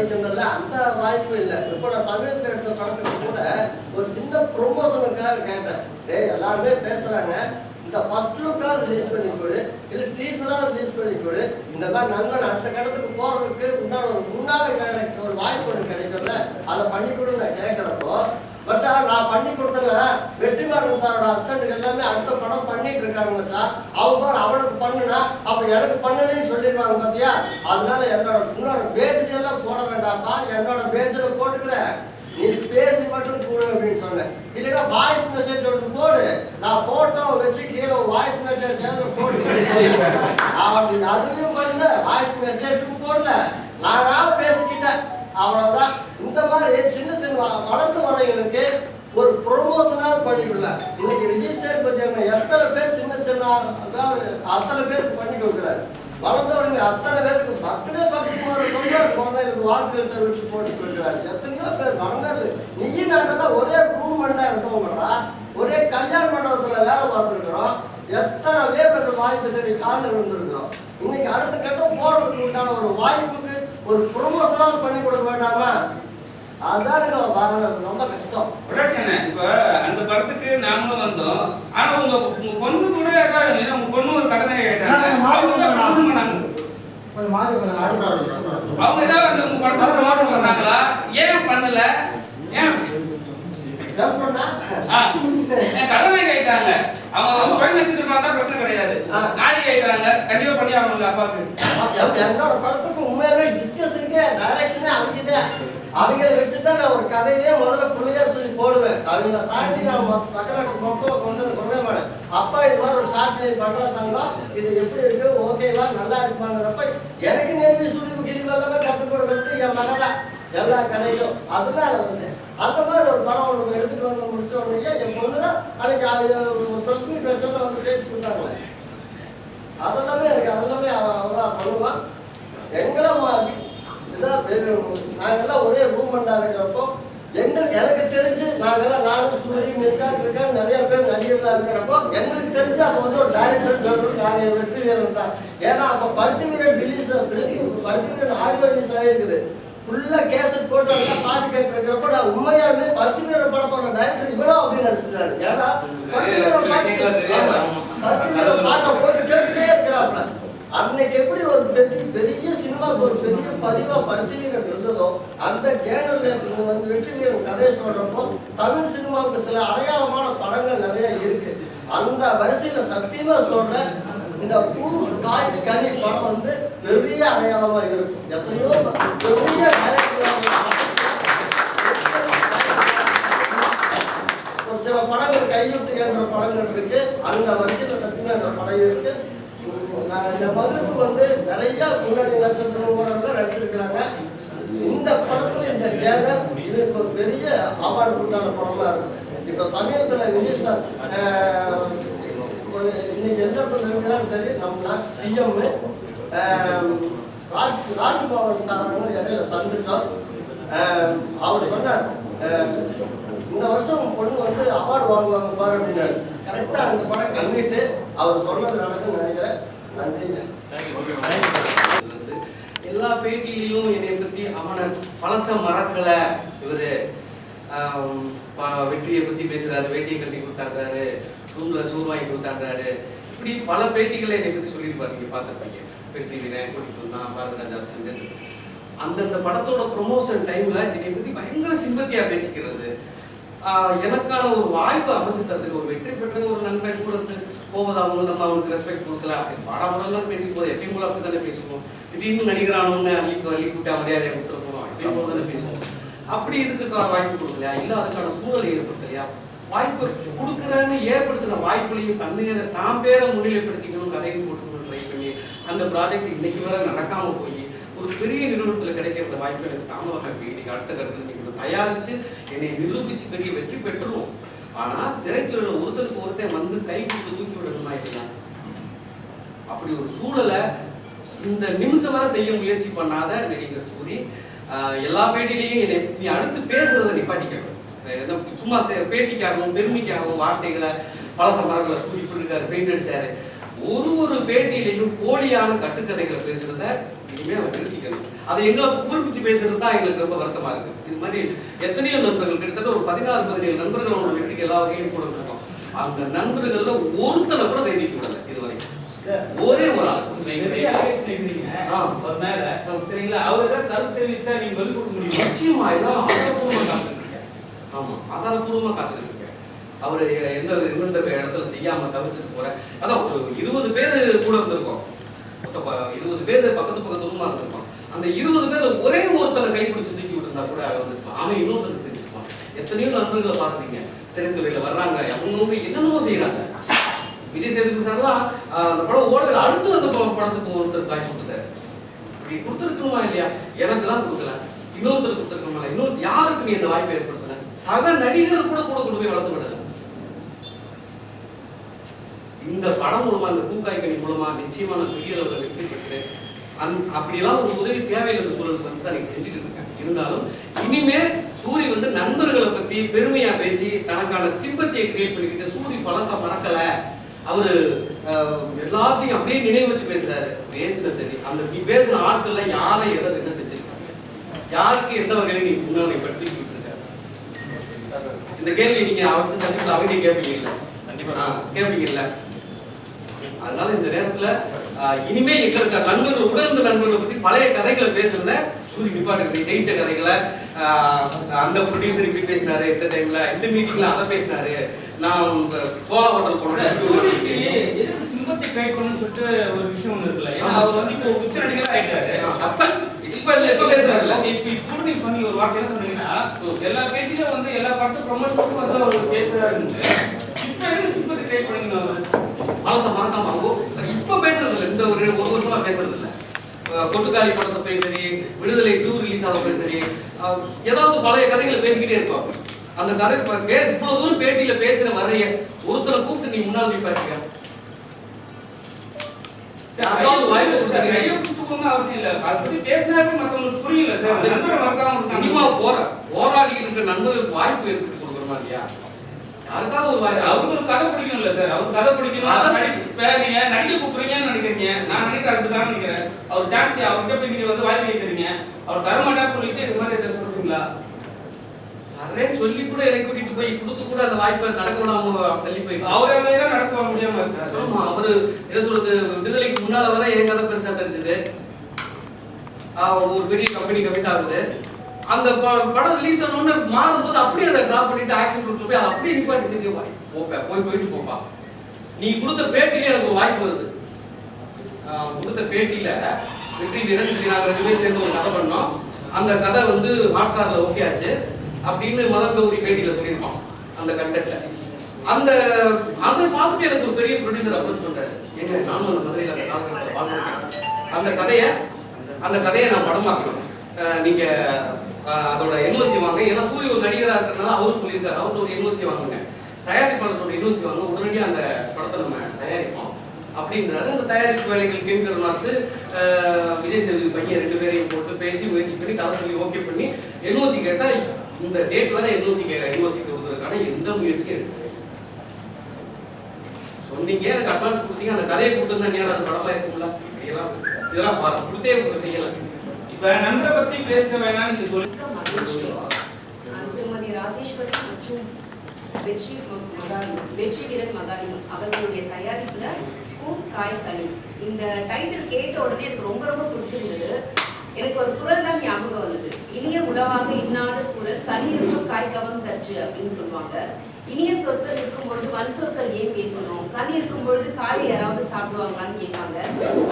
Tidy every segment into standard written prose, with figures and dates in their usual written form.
பண்ணிக்கணும்ல, அந்த வாய்ப்பு இல்லை. இப்போ நான் சமயத்தில் எடுத்த படத்துக்கு கூட ஒரு சின்ன ப்ரொமோஷனுக்காக கேட்டேன். எல்லாருமே பேசுறாங்க, இந்த ஃபர்ஸ்ட் லுக்கா ரிலீஸ் பண்ணி கொடு, இல்ல டீசரா ரிலீஸ் பண்ணி கொடு, இந்த மாதிரி நண்பன் அடுத்த கடத்துக்கு போறதுக்கு முன்னால ஒரு வாய்ப்பு ஒன்று கிடைக்கும்ல, அதை பண்ணி கொடுங்க கேட்கிறப்போ, மச்சா நான் பண்ணி கொடுத்தேன்னா வெற்றிமாறன் சாரோட அசிஸ்டன்ட்டுக்கு எல்லாமே அடுத்த படம் பண்ணிட்டு இருக்காங்க மச்சா, அவங்க பாரு அவனுக்கு பண்ணுனா அப்ப எனக்கு பண்ணலன்னு சொல்லிடுவாங்க பாத்தியா, அதனால உன்னோட பேஜ்ல எல்லாம் போட வேண்டாம்ப்பா, என்னோட பேஜ்ல போட்டுக்கிற, நீ பேசி மட்டும் போடு அப்படின்னு சொன்னேன். இல்லைன்னா வாய்ஸ் மெசேஜ் ஒன்று போடு, நான் போட்டோ வச்சு கீழே வாய்ஸ் மெசேஜ் போடு, அதுவும் பண்ணல, வாய்ஸ் மெசேஜும் போடல, நானா பேசிக்கிட்டேன், அவ்வளவுதான். இந்த மாதிரி சின்ன சின்ன வளர்ந்து வரவங்களுக்கு ஒரு ப்ரொமோஷனா பண்ணிக்கல. இன்னைக்கு விஜய் சேதுபதி எத்தனை பேர் சின்ன சின்ன அத்தனை பேருக்கு பண்ணி கொடுக்குறாரு. வளர்ந்தவங்க அத்தனை பேருக்கு பர்த்டே ஃபங்க்ஷன் குழந்தைகளுக்கு வாழ்க்கை தெரிவிச்சு போட்டு கொடுக்குறாரு. எத்தனையோ பேர் வளர்ந்தாரு. நீயும் நாங்கெல்லாம் ஒரே ரூம் மண்டா இருந்தவங்கடா, ஒரே கல்யாண மண்டபத்துல வேலை பார்த்துருக்குறோம், எத்தனை பேர் வாய்ப்பு தேடி காலில் விழுந்துருக்குறோம். இன்னைக்கு அடுத்த கட்டம் போறதுக்கு உண்டான ஒரு வாய்ப்புக்கு ஒரு ப்ரொமோஷனாக பண்ணி கொடுக்க வேண்டாமா, அதான் ரொம்ப கஷ்டம். இப்ப அந்த படத்துக்கு நாமளும் வந்தோம், ஆனா உங்க பொண்ணு கூட உங்க பொண்ணு ஒரு கதை கேட்டாங்க, அவங்க ஏதாவது உங்க படத்துக்கு பண்ணாங்களா, ஏன் பண்ணல, ஏன் கலவை கேட்டாங்க, அவங்க பெண் வச்சிருந்தா பிரச்சனை கிடையாது, நாய் கேட்டாங்க, கண்டிப்பா பண்ணி அவங்க அப்பாவுக்கு. என்னோட படத்துக்கு உண்மையாவே டிஸ்கஷனுக்கே டைரக்ஷனே அவங்கதான், அவங்களை வச்சுதான் நான் ஒரு கதையே முதல்ல புள்ளையா சொல்லி போடுவேன். அவங்கள தாண்டி நான் பக்கநாட்டு மக்களை கொண்டு சொல்ல மாட்டேன். அப்பா இது மாதிரி ஒரு ஷார்ட் பிலிம் பண்றாங்க, இது எப்படி இருக்கு, ஓகேவா, நல்லா இருப்பாங்கிறப்ப எனக்கு நேர்வி சுழிவு கிழிவு எல்லாமே கற்றுக் கொடுக்கறது என் மகனா எல்லா கதையும். அதனால வந்து அந்த மாதிரி ஒரு படம் ஒன்று எடுத்துட்டு வந்து முடிச்ச உடனே என் பொண்ணு தான் அன்னைக்கு ப்ரெஸ் மீட் வச்சோட வந்து பேசி கொடுத்தாங்களே, அதெல்லாமே எனக்கு அதெல்லாமே அவதான் பண்ணுவான். எங்களை மாதிரி இதுதான் நாங்கெல்லாம் ஒரே ரூமெண்டா இருக்கிறப்போ எனக்கு தெரிஞ்சு நாங்கெல்லாம் நானும் சூரி மிர்கா நிறைய பேர் நடிகர்களா இருக்கிறப்போ எங்களுக்கு தெரிஞ்சு அப்போ வந்து ஒரு டைரக்டர் சொல்றது நாங்கள் வெற்றி வீரன் தான். ஏன்னா அப்போ பருத்தி வீரன் ரிலீஸ் பருத்தி வீரன் ஆடியோ ரிலீஸ் ஆகிருக்குது, ஃபுல்லா கேசட் போட்டு எல்லாம் பாட்டு கேட்டுருக்கிறப்போ நான் உண்மையாலுமே பருத்தி வீரன் படத்தோட டைரக்டர் இவ்வளோ அப்படின்னு நினைச்சிட்டாரு. ஏன்னா பருத்தி வீரன் பாட்டை போட்டு கேட்டுட்டே இருக்கிறாப்ல. அன்னைக்கு எப்படி ஒரு பெரிய சினிமாவுக்கு ஒரு பெரிய பதிவா பருத்தி வீரன் இருந்ததோ, அந்த ஜேர்னல் வந்து வெற்றி வீரன் கதையை சொல்றப்போ தமிழ் சினிமாவுக்கு சில அடையாளமான படங்கள் நிறைய இருக்கு. அந்த வரிசையில சத்தியமா சொல்றேன், இந்த பூ காய் கனி படம் வந்து பெரிய அடையாளமா இருக்கும். எத்தனையோ பெரிய ஒரு சில படங்கள் கைவிட்டு என்ற படங்கள் இருக்கு, அந்த வரிசையில சத்தியமா என்ற படம் இருக்கு. மகளுக்கு வந்து நிறைய முன்னாடி நட்சத்திரங்களோட நடிச்சிருக்கிறாங்க. இந்த படத்துல இந்த ஜேர்னல் இதுக்கு ஒரு பெரிய அவார்டு உண்டான படமா இருக்கும். இப்ப சமயத்துல விஜய் சார் இன்னைக்கு எந்த இடத்துல இருக்கிறான்னு தெரியும், நம்ம நாட்டு சிஎம் ராஜ்பவன் சார் இடையில சந்திச்சோம். அவர் சொன்னார், இந்த வருஷம் பொண்ணு வந்து அவார்டு வாங்குவாங்க பாரு அப்படின்னாரு. கரெக்டா அந்த படம் கம்மிட்டு அவர் சொன்னது நடக்குன்னு நினைக்கிறேன். நன்றிங்க. எல்லா பேட்டியிலையும் என்னை பத்தி அவனை பழச மறக்கல, இவரு வெற்றியை பத்தி பேசுறாரு, வேட்டியை கட்டி கொடுத்தாங்கிறாரு, ரூம்ல சோறு வாங்கி கொடுத்தாங்கிறாரு, இப்படி பல பேட்டிகளை என்னை பத்தி சொல்லியிருப்பாரு. நீங்க பார்த்துருப்பீங்க, வெற்றி வீரன் கூட்டிட்டு பாரதிராஜா அந்தந்த படத்தோட ப்ரொமோஷன் டைம்ல என்னை பத்தி பயங்கர சிம்பத்தியா பேசிக்கிறது, எனக்கான ஒரு வாய்ப்பு அமைச்சு தரதுக்கு, ஒரு வெற்றி பெற்ற ஒரு நண்பன் கூட போவது அவங்க நம்ம அவனுக்கு ரெஸ்பெக்ட் கொடுக்கல அப்படின்னு பாடாமலாம் பேசி போது எச்சையும் போல அப்படி தானே பேசுவோம். திடீர்னு நடிகரானோன்னு அள்ளி கூட்டா மரியாதையை கொடுத்துட போறோம் இப்படி போல தானே பேசுவோம். அப்படி இதுக்கு வாய்ப்பு கொடுக்கலையா, இல்ல அதுக்கான சூழலை ஏற்படுத்தலையா, வாய்ப்பு கொடுக்குறேன்னு ஏற்படுத்தின வாய்ப்புலையும் தன்னையை தான் பேரை முன்னிலைப்படுத்திக்கணும், கதையும் போட்டுக்கணும் ட்ரை பண்ணி அந்த ப்ராஜெக்ட் இன்னைக்கு வரை நடக்காம போய் ஒரு பெரிய நிறுவனத்துல கிடைக்கிற வாய்ப்பு எனக்கு தாமதமாக போய் இன்னைக்கு அடுத்த கருத்துல நீங்க தயாரிச்சு என்னை நிரூபிச்சு பெரிய வெற்றி பெற்றுருவோம். ஆனா திரைத்துறையில ஒருத்தருக்கு ஒருத்தர் வந்து கை கொடுத்து தூக்கி விடணுமா இல்லையா, அப்படி ஒரு சூழலை இந்த நிமிஷம் வரை செய்ய முயற்சி பண்ணாத நடிகர் சூரி எல்லா பேட்டிலையும் என்னை நீ அடுத்து பேசுறதை நிப்பாட்டிக்கணும். சும்மா பேட்டிக்காகவும் பெருமைக்காகவும் வார்த்தைகளை பழச மரங்களை சூரி இருக்காரு, பெயிண்ட் அடிச்சாரு, ஒரு பேட்டியிலையும் போலியான கட்டுக்கதைகளை பேசுறத இனிமே அவர் நிறுத்திக்கணும். அதை எங்களை குறிப்பிச்சு பேசுறது தான் எங்களுக்கு ரொம்ப வருத்தமா இருக்கு. இது மாதிரி எத்தனையோ நண்பர்கள், கிட்டத்தட்ட ஒரு 16-17 நண்பர்கள் அவங்க வீட்டுக்கு எல்லா வகையிலும் கூட இருக்கோம். அந்த நண்பர்கள்ல ஒருத்தனை கூட கைதிக்க விடல இது வரைக்கும். ஒரே ஒரு ஆள் ஒரு மேல சரிங்களா, அவர்தான் கருத்து தெரிவிச்சா நீங்க பதில் கொடுக்க முடியும். நிச்சயமா எல்லாம் ஆதாரப்பூர்வமா காத்துருக்கீங்க. ஆமா, ஆதாரப்பூர்வமா காத்துருக்கீங்க. அவரு எந்த இடத்துல செய்யாம தவிர்த்துட்டு போற, அதான் ஒரு 20 பேர் கூட இருந்திருக்கோம். 20 பேர் பக்கத்து ரூமா இருந்திருக்கோம். அந்த 20 பேர்ல ஒரே ஒருத்தரை கைப்பிடிச்சு தூக்கி விட்டுருந்தா கூட வந்திருக்கலாம். அவன் இன்னொருத்தருக்கு செஞ்சிருப்பான். எத்தனையோ நண்பர்களை பார்த்துட்டீங்க, திரைத்துறையில வர்றாங்க, அவங்க என்னென்னமோ செய்யறாங்க. விஜய் சேதுபதி சார்லாம் அந்த படம் ஓடுற அடுத்து அந்த படத்துக்கு ஒருத்தர் காய்ச்சி கொடுத்தாரு. இப்படி கொடுத்துருக்கணுமா இல்லையா? எனக்கு தான் கொடுக்கல, இன்னொருத்தர் கொடுத்துருக்கணுமா, இன்னொரு யாருக்கு நீ இந்த வாய்ப்பை ஏற்படுத்தல? சக நடிகர்கள் கூட கொண்டு போய் வளர்த்து விடல. இந்த படம் மூலமா, இந்த பூக்காய்கனி மூலமா நிச்சயமா நான் பெரிய அளவில் வெற்றி பெற்றேன். அப்படியெல்லாம் ஒரு உதவி தேவையில்லை சூழலுக்கு வந்து தான் செஞ்சுட்டு இருக்கேன். இருந்தாலும் இனிமே சூரி வந்து நண்பர்களை பத்தி பெருமையா பேசி தனக்கான சிம்பத்தியை கிரியேட் பண்ணிக்கிட்டு, சூரி பழசா மறக்கல, அவரு எல்லாத்தையும் அப்படியே நினைவு வச்சு பேசுறாரு. பேசுன சரி, அந்த நீ பேசின ஆட்கள்ல யாரை எதை என்ன செஞ்சிருக்காங்க, யாருக்கு எந்த வகையில நீ முன்னாடி படுத்திட்டு இருக்க? இந்த கேள்வி நீங்க அவருக்கு சந்திப்பில் அவனே கேட்பீங்கல்ல? கண்டிப்பா கேட்பீங்கல்ல? அதனால இந்த நேரத்துல இனிமே எங்க இருக்க நண்பர்கள், உடர்ந்த நண்பர்களை பத்தி பழைய கதைகளை பேசுறத சூரி நிப்பாட்டு. ஜெயிச்ச கதைகளை அந்த ப்ரொடியூசர் இப்படி பேசினாரு, இந்த டைம்ல இந்த மீட்டிங்ல அதை பேசினாரு, நான் சோழா ஹோட்டல் போனேன், சிம்பத்தி கிரியேட் பண்ணனும்னு சொல்லிட்டு ஒரு விஷயம் ஒன்று இருக்குல்ல. ஏன்னா அவர் வந்து இப்போ பிக்சர் நடிகரா ஆயிட்டாரு. இப்ப பேசுறாருல்ல, இப்போ நீங்க சொன்னி ஒரு வார்த்தை என்ன சொன்னீங்கன்னா, எல்லா பேஜ்லயும் வந்து எல்லா படத்து ப்ரமோஷனுக்கும் வந்து அவர் பேசுறாரு. இப்ப எதுக்கு சிம்பத்தி கிரியேட் பண்ணீங்க? மனசை மறக்காம இப்ப பேசுறது இல்லை, இந்த ஒரு வருஷமா பேசுறது இல்லை. கொட்டுக்காளி படத்தை சரி, விடுதலை 2 ரிலீஸ் ஆக சரி, ஏதாவது பழைய கதைகளை பேசிக்கிட்டே இருப்பாங்க. அந்த கதை இவ்வளவு தூரம் பேட்டியில பேசுற வரைய ஒருத்தரை கூப்பிட்டு நீ முன்னாள் நீ பாட்டியா சினிமா போராடி இருக்கிற நண்பர்களுக்கு வாய்ப்பு ஏற்படுத்தி கொடுக்குறோமா இல்லையா? யாருக்காவது ஒரு வாய்ப்பு. அவருக்கு ஒரு கதை பிடிக்கும் இல்ல சார், அவர் கதை பிடிக்கணும், நீங்க நடிக்க கூப்பிடுறீங்கன்னு நினைக்கிறீங்க, நான் நினைக்க அதுதான் நினைக்கிறேன். அவர் சான்ஸ் அவர்கிட்ட போய் நீங்க வந்து வாய்ப்பு கேட்கறீங்க, அவர் தரமாட்டா சொல்லிட்டு இது மாதிரி சொல்றீங்களா? அதே சொல்லி கூட எனக்கு கூட்டிட்டு போய் கொடுத்து கூட அந்த வாய்ப்பை நடக்க விடாம தள்ளி போயிடுச்சு. அவரே தான் நடக்க முடியாம சார். ஆமா, அவரு என்ன சொல்றது, விடுதலைக்கு முன்னால வர என் கதை பெருசா தெரிஞ்சது. ஒரு பெரிய கம்பெனி கமிட் ஆகுது, அந்த படம் ரிலீஸ் ஆனோன்னு மாறும்போது அப்படியே அதை டிராப் பண்ணிட்டு ஆக்ஷன் கொடுத்து போய் அதை அப்படியே நிப்பாட்டி செஞ்சு போயிட்டு போப்பா. நீ கொடுத்த பேட்டியில எனக்கு ஒரு வாய்ப்பு வருது. கொடுத்த பேட்டியில வெற்றி வீரன் நாங்கள் 2 பேரும் சேர்ந்து ஒரு கதை பண்ணோம். அந்த கதை வந்து ஹாட்ஸ்டார்ல ஓகே ஆச்சு அப்படின்னு மதன் கௌரி பேட்டியில சொல்லியிருப்பான் அந்த கண்டென்ட்ல. அதை பார்த்துட்டு எனக்கு ஒரு பெரிய ப்ரொடியூசர் அப்ரோச் பண்றாரு. எங்க நானும் அந்த மதுரையில் அந்த காலகட்டத்தில் பார்த்துருக்கேன், அந்த கதையை நான் படமாக்கணும், நீங்க அதோட என்ஓசி வாங்க. ஏன்னா சூரிய ஒரு நடிகராக இருக்கிறதுனால அவரும் சொல்லியிருக்காரு, அவரோட ஒரு என்ஓசி வாங்குங்க, தயாரிப்பாளரோட என்ஓசி வாங்க, உடனடியாக அந்த படத்தை நம்ம தயாரிப்போம் அப்படின்றாரு. அந்த தயாரிப்பு வேலைகள் கிம் கருணாஸ், விஜய் சேதுபதி பையன் 2 பேரையும் போட்டு பேசி முயற்சி பண்ணி கதை சொல்லி ஓகே பண்ணி என்ஓசி கேட்டா இந்த டேட் வரை என்ஓசி கொடுக்கறதுக்கான எந்த முயற்சியும் எடுத்து சொன்னீங்க, எனக்கு அட்வான்ஸ் கொடுத்தீங்க, அந்த கதையை கொடுத்துருந்தா அந்த படமா இருக்கும்ல, இதெல்லாம் கொடுத்தே செய்யலாம். இப்ப நண்பரை பத்தி பேச வேணாம் நீங்க சொல்லி திருமதி ராஜேஸ்வரி மற்றும் வெற்றி வீரன் மகாலிங்கம் அவர்களுடைய தயாரிப்புல பூ காய் கனி, இந்த டைட்டில் கேட்ட உடனே எனக்கு ரொம்ப ரொம்ப பிடிச்சிருந்தது. எனக்கு ஒரு குரல் தான் ஞாபகம் வந்தது. இனிய உணவாக இன்னாத குரல் கனி இருக்கும் காய்க்கவும் தச்சு அப்படின்னு சொல்லுவாங்க. இனிய சொற்கள் இருக்கும் பொழுது வன் சொற்கள் ஏன் பேசணும், கனி இருக்கும் பொழுது காய் யாராவது சாப்பிடுவாங்களான்னு கேட்பாங்க.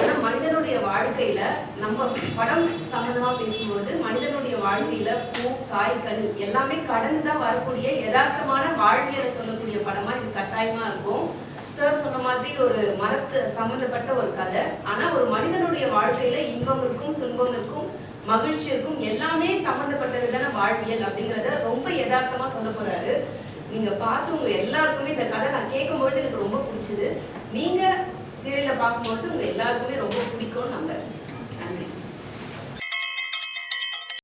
ஆனா மனிதனுடைய வாழ்க்கையில நம்ம படம் சம்பந்தமா பேசும்பொழுது மனிதனுடைய வாழ்க்கையில பூ காய் கனி எல்லாமே கடந்துதான் வரக்கூடிய யதார்த்தமான வாழ்க்கையில சொல்லக்கூடிய படமா இது கட்டாயமா இருக்கும். சார் சொன்ன மாதிரி ஒரு மரத்து சம்பந்தப்பட்ட ஒரு கதை, ஆனா ஒரு மனிதனுடைய வாழ்க்கையில இன்பம் இருக்கும், துன்பம் இருக்கும், மகிழ்ச்சி இருக்கும், எல்லாமே சம்பந்தப்பட்டதுதான வாழ்வியல் அப்படிங்கறத ரொம்ப யதார்த்தமா சொல்ல போறாரு. நீங்க பார்த்து உங்க எல்லாருக்குமே இந்த கதை நான் கேட்கும்பொழுது எனக்கு ரொம்ப பிடிச்சது. நீங்க திரையில பார்க்கும்போது உங்க எல்லாருக்குமே ரொம்ப பிடிக்கும்னு நம்புறேன்.